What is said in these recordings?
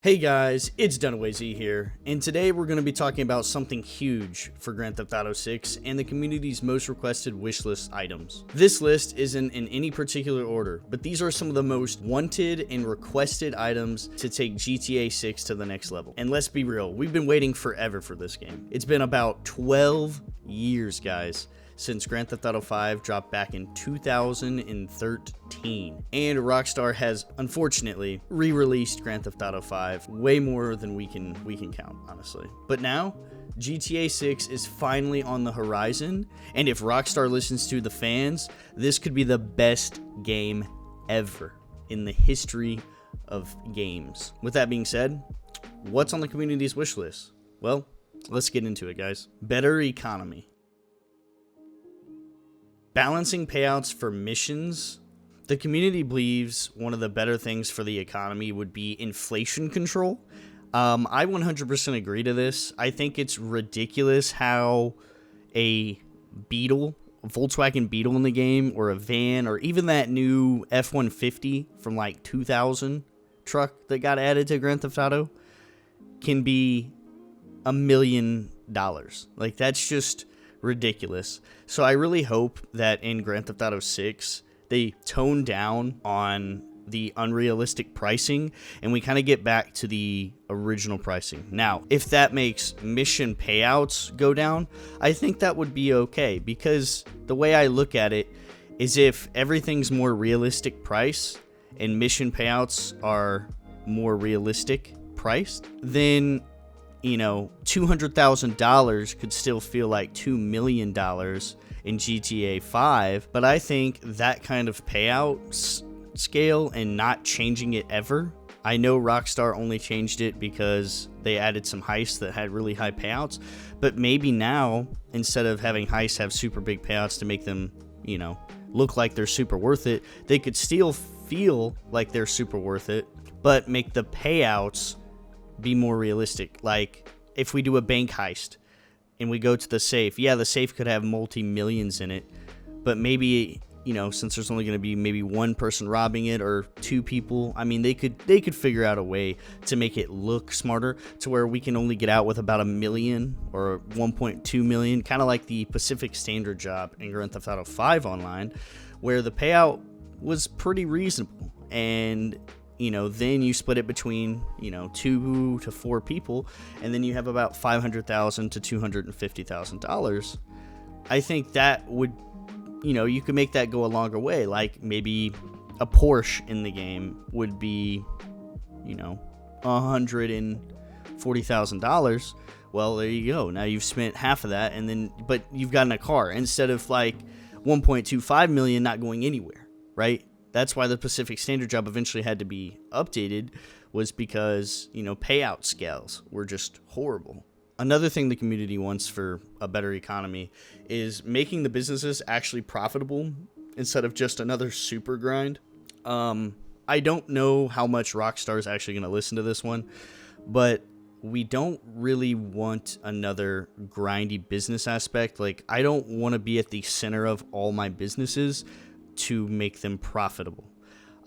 Hey guys, it's Dunaway Z here, and today we're going to be talking about something huge for Grand Theft Auto 6 and the community's most requested wishlist items. This list isn't in any particular order, but these are some of the most wanted and requested items to take GTA 6 to the next level. And let's be real, we've been waiting forever for this game. It's been about 12 years, guys, since Grand Theft Auto 5 dropped back in 2013. And Rockstar has, unfortunately, re-released Grand Theft Auto 5 way more than we can count, honestly. But now, GTA 6 is finally on the horizon, and if Rockstar listens to the fans, this could be the best game ever in the history of games. With that being said, what's on the community's wish list? Well, let's get into it, guys. Better economy. Balancing payouts for missions. The community believes one of the better things for the economy would be inflation control. I 100% agree to this. I think it's ridiculous how a Volkswagen Beetle in the game, or a van, or even that new F-150 from like 2000 truck that got added to Grand Theft Auto can be $1 million. Like, that's just ridiculous. So I really hope that in Grand Theft Auto 6 they tone down on the unrealistic pricing and we kind of get back to the original pricing. Now, if that makes mission payouts go down, I think that would be okay, because the way I look at it is if everything's more realistic price and mission payouts are more realistic priced, then $200,000 could still feel like $2 million in GTA 5, but I think that kind of payout scale and not changing it ever. I know Rockstar only changed it because they added some heists that had really high payouts, but maybe now, instead of having heists have super big payouts to make them, look like they're super worth it, they could still feel like they're super worth it, but make the payouts be more realistic. Like, if we do a bank heist and we go to the safe, the safe could have multi-millions in it, but maybe, since there's only going to be maybe one person robbing it or two people, I mean, they could figure out a way to make it look smarter to where we can only get out with about $1 million or 1.2 million, kind of like the Pacific Standard job in Grand Theft Auto 5 Online, where the payout was pretty reasonable. And then you split it between, 2 to 4 people, and then you have about $500,000 to $250,000. I think that would, you could make that go a longer way. Like, maybe a Porsche in the game would be, $140,000. Well, there you go. Now you've spent half of that, but you've gotten a car instead of like 1.25 million not going anywhere, right? That's why the Pacific Standard job eventually had to be updated, was because, payout scales were just horrible. Another thing the community wants for a better economy is making the businesses actually profitable instead of just another super grind. I don't know how much Rockstar is actually going to listen to this one, but we don't really want another grindy business aspect. Like, I don't want to be at the center of all my businesses to make them profitable.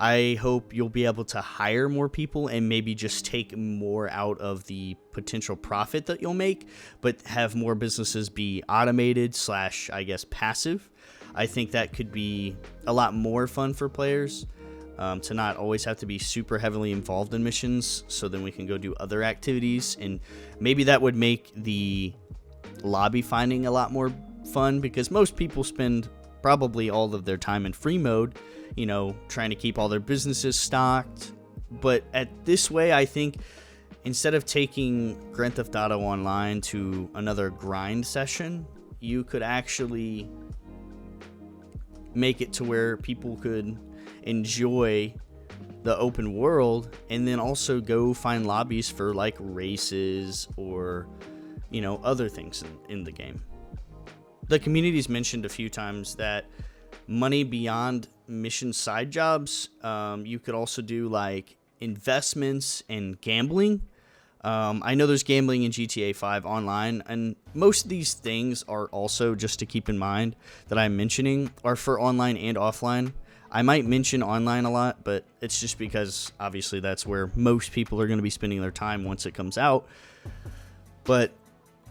I hope you'll be able to hire more people and maybe just take more out of the potential profit that you'll make, but have more businesses be automated / passive. I think that could be a lot more fun for players, to not always have to be super heavily involved in missions, so then we can go do other activities, and maybe that would make the lobby finding a lot more fun, because most people spend probably all of their time in free mode, trying to keep all their businesses stocked. But at this way, I think instead of taking Grand Theft Auto Online to another grind session, you could actually make it to where people could enjoy the open world and then also go find lobbies for like races or, other things in the game. The community's mentioned a few times that money beyond mission side jobs, you could also do like investments and gambling. I know there's gambling in GTA 5 Online, and most of these things are also, just to keep in mind that I'm mentioning, are for online and offline. I might mention online a lot, but it's just because obviously that's where most people are going to be spending their time once it comes out. But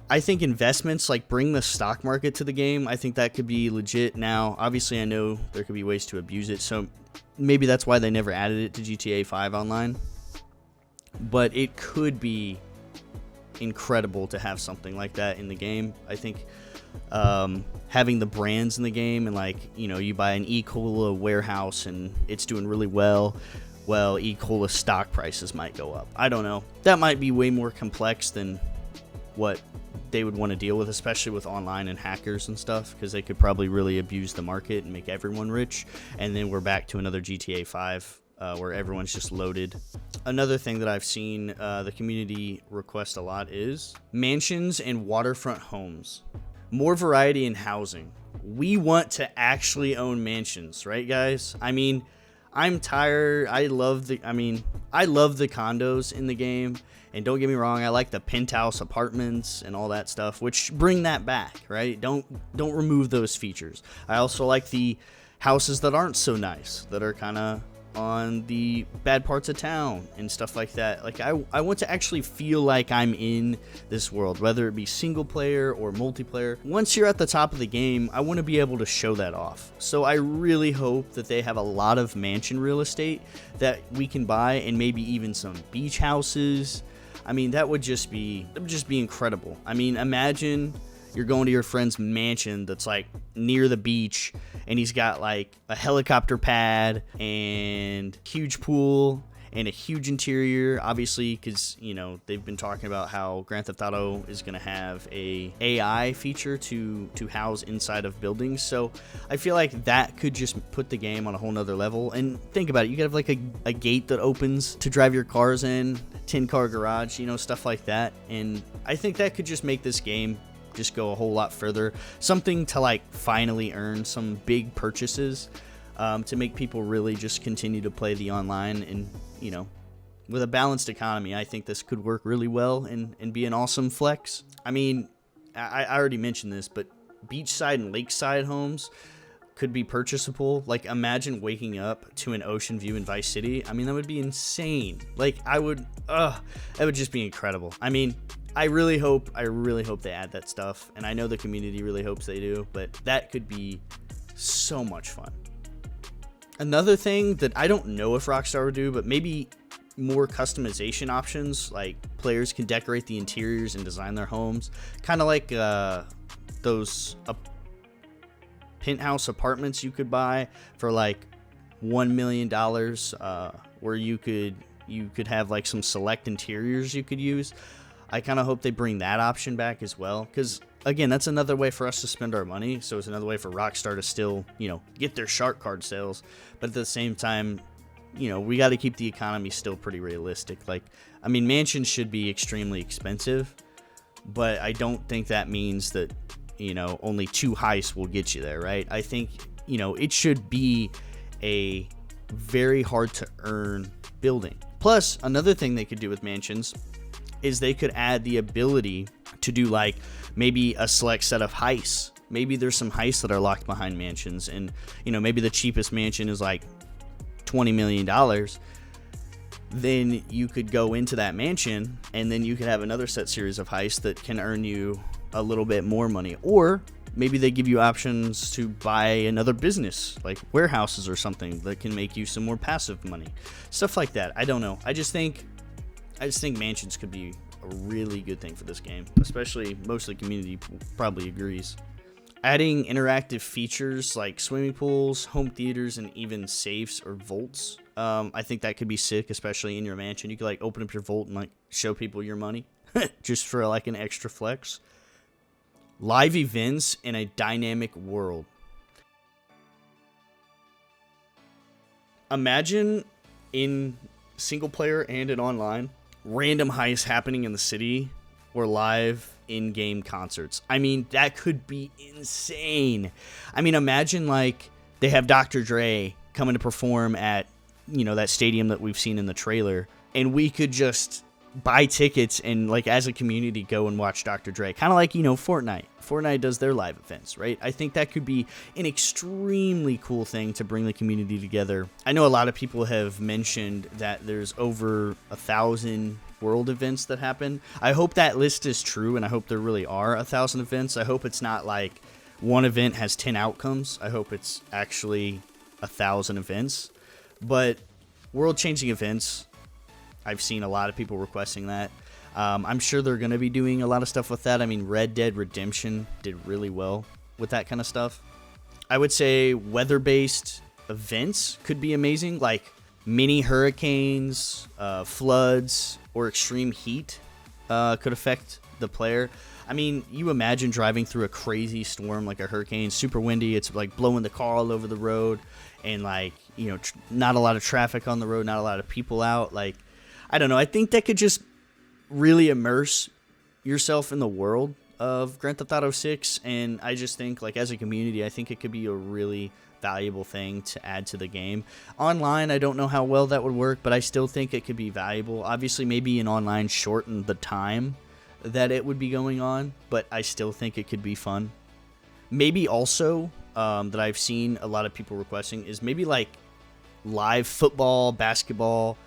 I think investments like bring the stock market to the game. I think that could be legit. Now, obviously, I know there could be ways to abuse it, so maybe that's why they never added it to GTA 5 online. But it could be incredible to have something like that in the game. I think having the brands in the game, and like, you know, you buy an E-Cola warehouse and it's doing really well, E-Cola stock prices might go up. I don't know. That might be way more complex than what they would want to deal with, especially with online and hackers and stuff, because they could probably really abuse the market and make everyone rich, and then we're back to another GTA 5 where everyone's just loaded. Another thing that I've seen the community request a lot is mansions and waterfront homes. More variety in housing. We want to actually own mansions, right, guys? I mean, I'm tired. I love the condos in the game. And don't get me wrong, I like the penthouse apartments and all that stuff, which bring that back, right? Don't remove those features. I also like the houses that aren't so nice, that are kind of on the bad parts of town and stuff like that. Like, I want to actually feel like I'm in this world, whether it be single player or multiplayer. Once you're at the top of the game, I want to be able to show that off. So I really hope that they have a lot of mansion real estate that we can buy, and maybe even some beach houses. I mean, that would just be incredible. I mean, imagine you're going to your friend's mansion that's like near the beach, and he's got like a helicopter pad and huge pool and a huge interior, obviously, because, you know, they've been talking about how Grand Theft Auto is going to have a AI feature to house inside of buildings. So I feel like that could just put the game on a whole nother level. And think about it, you could have like a gate that opens to drive your cars in, 10-car garage, you know, stuff like that. And I think that could just make this game just go a whole lot further. Something to like finally earn some big purchases, to make people really just continue to play the online. And, you know, with a balanced economy, I think this could work really well and be an awesome flex. I mean, I already mentioned this, but beachside and lakeside homes could be purchasable. Like, imagine waking up to an ocean view in Vice City. I mean, that would be insane. Like, that would just be incredible. I mean, I really hope they add that stuff, and I know the community really hopes they do, but that could be so much fun. Another thing that I don't know if Rockstar would do, but maybe more customization options, like players can decorate the interiors and design their homes, kind of like those penthouse apartments you could buy for like $1 million, where you could have like some select interiors you could use. I kind of hope they bring that option back as well, because again, that's another way for us to spend our money. So it's another way for Rockstar to still, you know, get their shark card sales, but at the same time, you know, we got to keep the economy still pretty realistic. Like, I mean, mansions should be extremely expensive, but I don't think that means that, you know, only 2 heists will get you there, right? I think, you know, it should be a very hard to earn building. Plus, another thing they could do with mansions is they could add the ability to do like maybe a select set of heists. Maybe there's some heists that are locked behind mansions, and, you know, maybe the cheapest mansion is like $20 million. Then you could go into that mansion, and then you could have another set series of heists that can earn you a little bit more money. Or maybe they give you options to buy another business, like warehouses or something, that can make you some more passive money. Stuff like that. I don't know. I just think mansions could be a really good thing for this game, especially most of the community probably agrees. Adding interactive features like swimming pools, home theaters, and even safes or vaults. I think that could be sick, especially in your mansion. You could like open up your vault and like show people your money just for like an extra flex. Live events in a dynamic world. Imagine in single player and in online, random heists happening in the city or live in-game concerts. I mean, that could be insane. I mean, imagine like they have Dr. Dre coming to perform at, you know, that stadium that we've seen in the trailer, and we could just buy tickets and like as a community go and watch Dr. Dre, kind of like, you know, Fortnite does their live events, right? I think that could be an extremely cool thing to bring the community together. I know a lot of people have mentioned that there's over 1,000 world events that happen. I hope that list is true, and I hope there really are 1,000 events. I hope it's not like one event has 10 outcomes. I hope it's actually 1,000 events. But world-changing events, I've seen a lot of people requesting that. I'm sure they're going to be doing a lot of stuff with that. I mean, Red Dead Redemption did really well with that kind of stuff. I would say weather-based events could be amazing, like mini hurricanes, floods, or extreme heat could affect the player. I mean, you imagine driving through a crazy storm like a hurricane, super windy, it's like blowing the car all over the road, and like, you know, not a lot of traffic on the road, not a lot of people out. Like, I don't know, I think that could just really immerse yourself in the world of Grand Theft Auto 6, and I just think, like, as a community, I think it could be a really valuable thing to add to the game. Online, I don't know how well that would work, but I still think it could be valuable. Obviously, maybe in online shorten the time that it would be going on, but I still think it could be fun. Maybe also, that I've seen a lot of people requesting, is maybe like live football, basketball,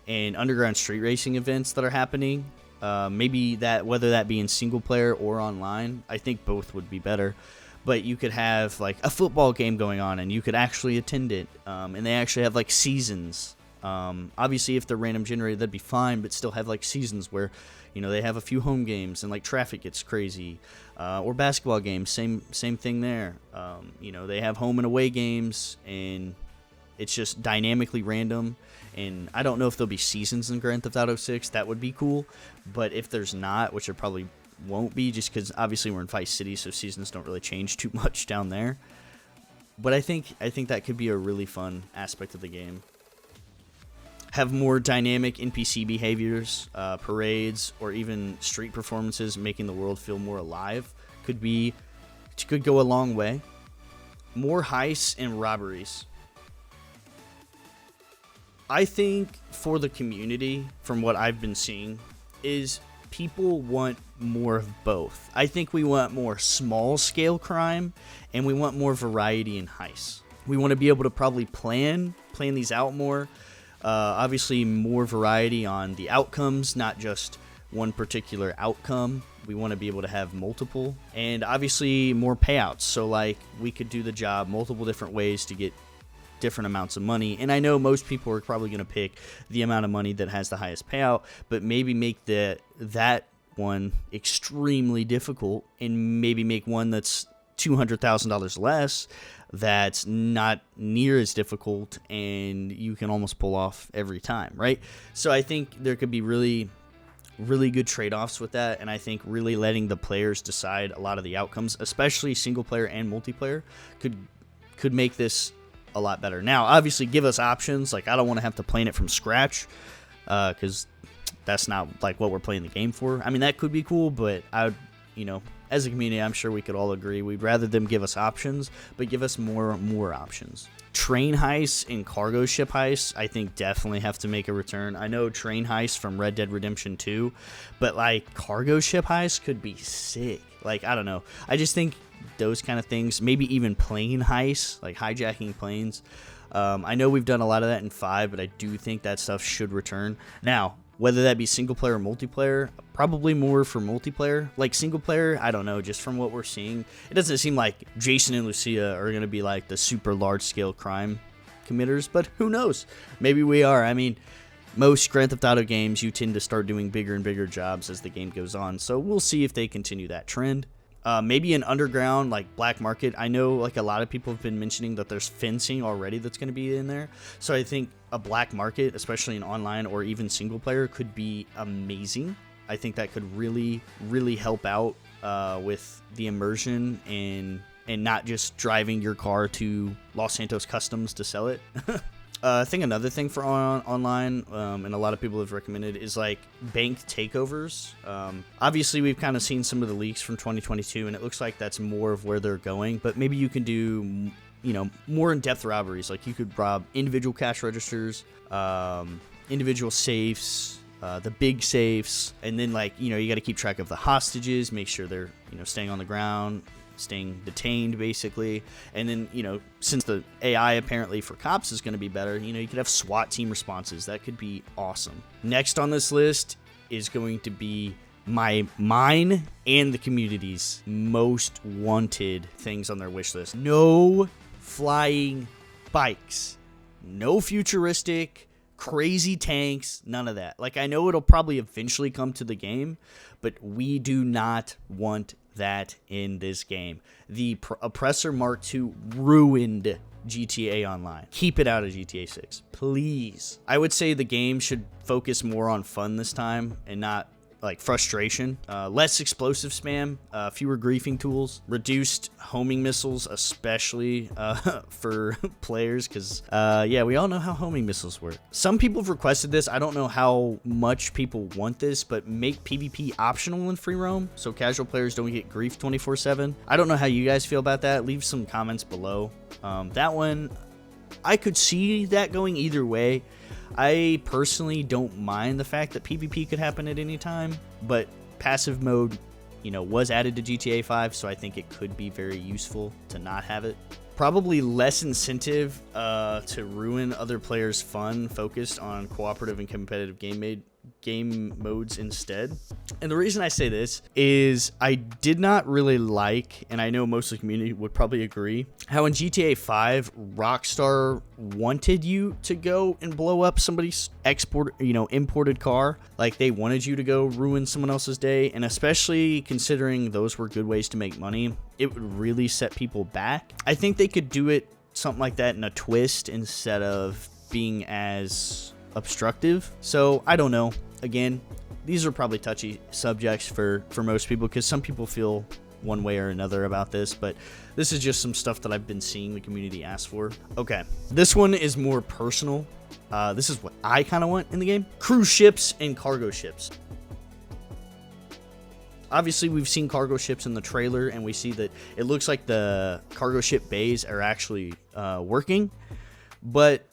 and underground street racing events that are happening. Maybe that, whether that be in single player or online, I think both would be better. But you could have like a football game going on and you could actually attend it. And they actually have like seasons. Obviously, if they're random generated, that'd be fine, but still have like seasons where, you know, they have a few home games and like traffic gets crazy. Or basketball games, same thing there. You know, they have home and away games, and it's just dynamically random. And I don't know if there'll be seasons in Grand Theft Auto 6. That would be cool. But if there's not, which there probably won't be, just because obviously we're in Vice City, so seasons don't really change too much down there. But I think that could be a really fun aspect of the game. Have more dynamic NPC behaviors, parades, or even street performances, making the world feel more alive. Could go a long way. More heists and robberies. I think for the community, from what I've been seeing, is people want more of both. I think we want more small-scale crime, and we want more variety in heists. We want to be able to probably plan these out more. Obviously, more variety on the outcomes, not just one particular outcome. We want to be able to have multiple, and obviously more payouts. So, like, we could do the job multiple different ways to get different amounts of money. And I know most people are probably going to pick the amount of money that has the highest payout, but maybe make that one extremely difficult, and maybe make one that's $200,000 less, that's not near as difficult, and you can almost pull off every time, right? So I think there could be really good trade-offs with that, and I think really letting the players decide a lot of the outcomes, especially single player and multiplayer, could make this a lot better. Now, obviously, give us options. Like, I don't want to have to plan it from scratch, because that's not like what we're playing the game for. I mean, that could be cool, but I would, you know, as a community, I'm sure we could all agree we'd rather them give us options, but give us more options. Train heists and cargo ship heists, I think, definitely have to make a return. I know train heists from Red Dead Redemption 2, but like cargo ship heists could be sick. Like, I don't know. I just think those kind of things, maybe even plane heists, like hijacking planes. I know we've done a lot of that in 5, but I do think that stuff should return. Now, whether that be single player or multiplayer, probably more for multiplayer. Like single player, I don't know, just from what we're seeing, it doesn't seem like Jason and Lucia are going to be like the super large scale crime committers, but who knows? Maybe we are. I mean, most Grand Theft Auto games, you tend to start doing bigger and bigger jobs as the game goes on, so we'll see if they continue that trend. Maybe an underground, like black market. I know like a lot of people have been mentioning that there's fencing already that's going to be in there. So I think a black market, especially in online or even single player, could be amazing. I think that could really help out with the immersion and not just driving your car to Los Santos Customs to sell it. I think another thing for online, and a lot of people have recommended, is like bank takeovers. Obviously, we've kind of seen some of the leaks from 2022, and it looks like that's more of where they're going. But maybe you can do, you know, more in-depth robberies. Like you could rob individual cash registers, individual safes, the big safes, and then like, you know, you got to keep track of the hostages, make sure they're, you know, staying on the ground, staying detained basically. And then, you know, since the AI apparently for cops is going to be better, you know, you could have SWAT team responses. That could be awesome. Next on this list is going to be mine and the community's most wanted things on their wish list. No flying bikes, no futuristic crazy tanks, none of that. Like, I know it'll probably eventually come to the game, but we do not want that in this game. The Oppressor Mark II ruined GTA Online. Keep it out of GTA 6, please. I would say the game should focus more on fun this time and not like frustration. Less explosive spam, fewer griefing tools, reduced homing missiles, especially for players, because yeah, we all know how homing missiles work. Some people have requested this. I don't know how much people want this, but make PvP optional in free roam so casual players don't get grief 24/7. I don't know how you guys feel about that. Leave some comments below. That one, I could see that going either way. I personally don't mind the fact that PvP could happen at any time, but passive mode, you know, was added to GTA 5, so I think it could be very useful to not have it. Probably less incentive to ruin other players' fun focused on cooperative and competitive game modes instead. And the reason I say this is I did not really like, and I know most of the community would probably agree, how in GTA 5 Rockstar wanted you to go and blow up somebody's imported car. Like, they wanted you to go ruin someone else's day, and especially considering those were good ways to make money, it would really set people back. I think they could do it something like that in a twist instead of being as obstructive. So I don't know. Again, these are probably touchy subjects for most people, because some people feel one way or another about this, but this is just some stuff that I've been seeing the community ask for. Okay, this one is more personal. This is what I kind of want in the game. Cruise ships and cargo ships. Obviously, we've seen cargo ships in the trailer, and we see that it looks like the cargo ship bays are actually working, but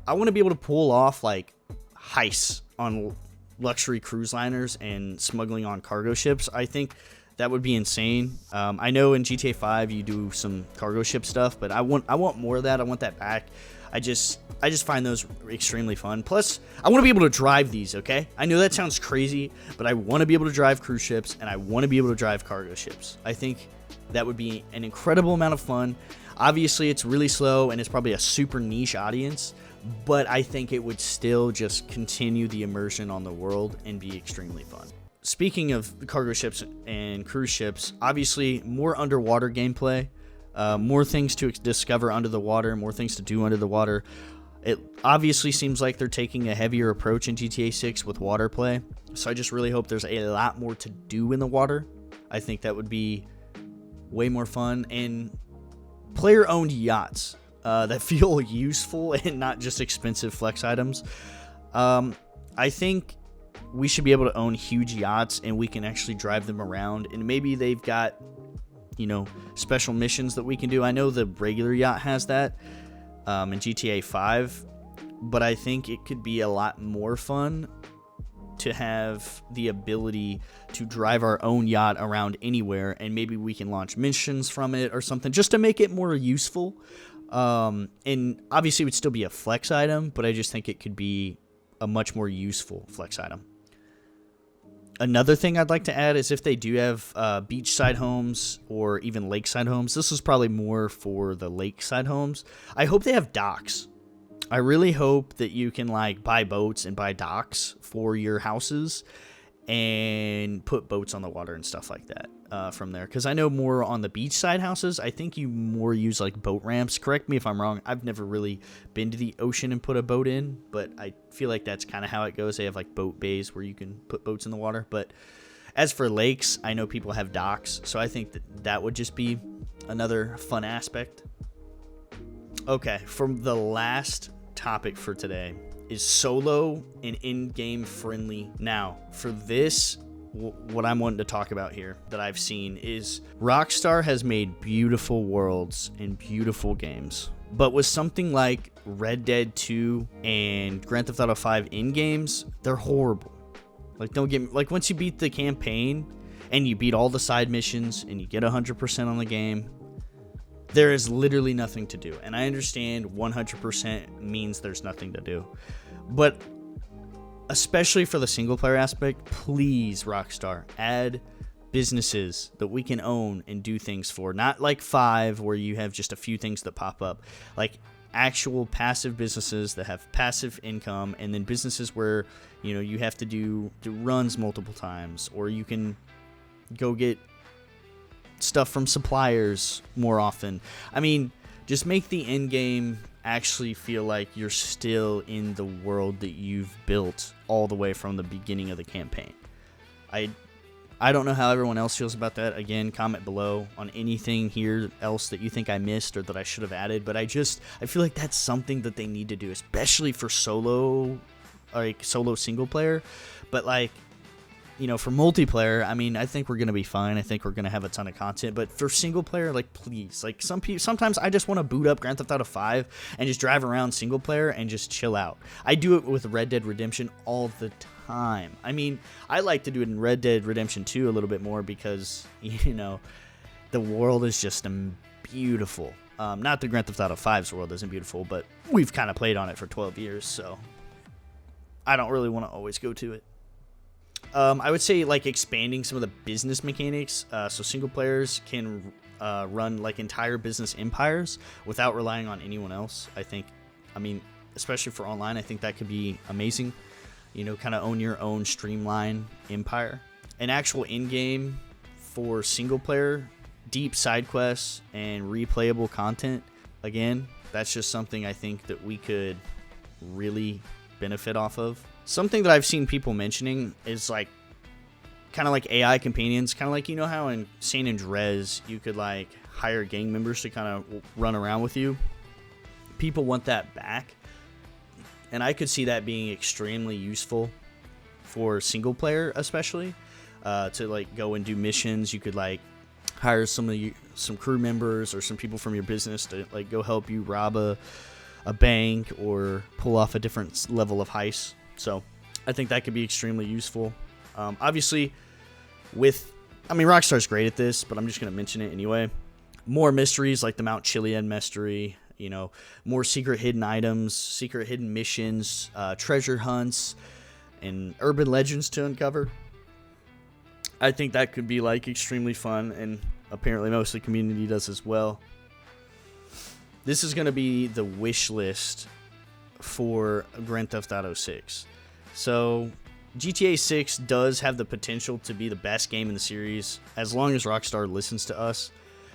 I want to be able to pull off like heists on luxury cruise liners and smuggling on cargo ships. I think that would be insane. I know in GTA 5 you do some cargo ship stuff, but I want more of that. I want that back. I just find those extremely fun. Plus, I want to be able to drive these, okay? I know that sounds crazy, but I want to be able to drive cruise ships, and I want to be able to drive cargo ships. I think that would be an incredible amount of fun. Obviously, it's really slow, and it's probably a super niche audience, but I think it would still just continue the immersion on the world and be extremely fun. Speaking of cargo ships and cruise ships, obviously more underwater gameplay, more things to discover under the water, more things to do under the water. It obviously seems like they're taking a heavier approach in GTA 6 with water play, so I just really hope there's a lot more to do in the water. I think that would be way more fun, and player-owned yachts that feel useful and not just expensive flex items. I think we should be able to own huge yachts, and we can actually drive them around, and maybe they've got, you know, special missions that we can do. I know the regular yacht has that in GTA 5, but I think it could be a lot more fun to have the ability to drive our own yacht around anywhere, and maybe we can launch missions from it or something, just to make it more useful. And obviously it would still be a flex item, but I just think it could be a much more useful flex item. Another thing I'd like to add is if they do have beachside homes or even lakeside homes. This is probably more for the lakeside homes. I hope they have docks. I really hope that you can like buy boats and buy docks for your houses and put boats on the water and stuff like that from there. Because I know more on the beachside houses, I think you more use like boat ramps. Correct me if I'm wrong. I've never really been to the ocean and put a boat in, but I feel like that's kind of how it goes. They have like boat bays where you can put boats in the water. But as for lakes, I know people have docks, so I think that would just be another fun aspect. Okay, from the last topic for today is solo and in-game friendly. Now, for this, what I'm wanting to talk about here that I've seen is Rockstar has made beautiful worlds and beautiful games, but with something like Red Dead 2 and Grand Theft Auto 5 in-games, they're horrible. Like, don't get me, like, once you beat the campaign and you beat all the side missions and you get 100% on the game, there is literally nothing to do. And I understand 100% means there's nothing to do, but especially for the single player aspect, please, Rockstar, add businesses that we can own and do things for. Not like 5 where you have just a few things that pop up. Like actual passive businesses that have passive income, and then businesses where, you know, you have to do runs multiple times, or you can go get stuff from suppliers more often. I mean, just make the end game actually feel like you're still in the world that you've built all the way from the beginning of the campaign. I don't know how everyone else feels about that. Again, comment below on anything here else that you think I missed or that I should have added. But I feel like that's something that they need to do, especially for solo single player. But like, you know, for multiplayer, I mean, I think we're gonna be fine. I think we're gonna have a ton of content. But for single player, like, please, like, sometimes I just want to boot up Grand Theft Auto 5 and just drive around single player and just chill out. I do it with Red Dead Redemption all the time. I mean, I like to do it in Red Dead Redemption 2 a little bit more because, you know, the world is just beautiful. Not that Grand Theft Auto 5's world isn't beautiful, but we've kind of played on it for 12 years, so I don't really want to always go to it. I would say, like, expanding some of the business mechanics, so single players can run like entire business empires without relying on anyone else. I mean, especially for online, I think that could be amazing. You know, kind of own your own streamline empire. An actual in-game for single player, deep side quests, and replayable content. Again, that's just something I think that we could really benefit off of. Something that I've seen people mentioning is like kind of like AI companions, kind of like, you know how in San Andreas you could like hire gang members to kind of run around with you. People want that back, and I could see that being extremely useful for single player, especially to like go and do missions. You could like hire some crew members or some people from your business to like go help you rob a bank or pull off a different level of heist. So I think that could be extremely useful. Obviously, Rockstar's great at this, but I'm just going to mention it anyway. More mysteries like the Mount Chiliad mystery, you know, more secret hidden items, secret hidden missions, treasure hunts, and urban legends to uncover. I think that could be like extremely fun, and apparently most of the community does as well. This is going to be the wish list for Grand Theft Auto 6. So GTA 6 does have the potential to be the best game in the series as long as Rockstar listens to us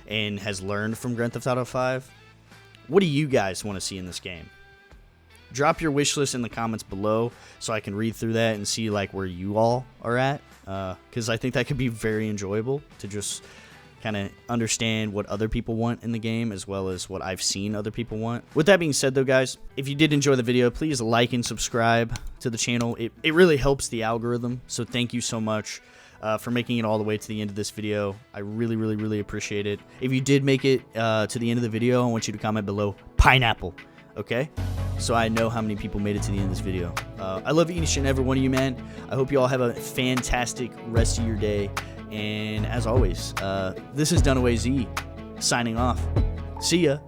and has learned from Grand Theft Auto 5. What do you guys want to see in this game? Drop your wish list in the comments below so I can read through that and see like where you all are at, because I think that could be very enjoyable to just kind of understand what other people want in the game as well as what I've seen other people want. With that being said though, guys, if you did enjoy the video, please like and subscribe to the channel. It really helps the algorithm, so thank you so much for making it all the way to the end of this video. I really appreciate it. If you did make it to the end of the video, I want you to comment below pineapple, okay? So I know how many people made it to the end of this video. I love each and every one of you, man. I hope you all have a fantastic rest of your day. And as always, this is Dunaway Z signing off. See ya.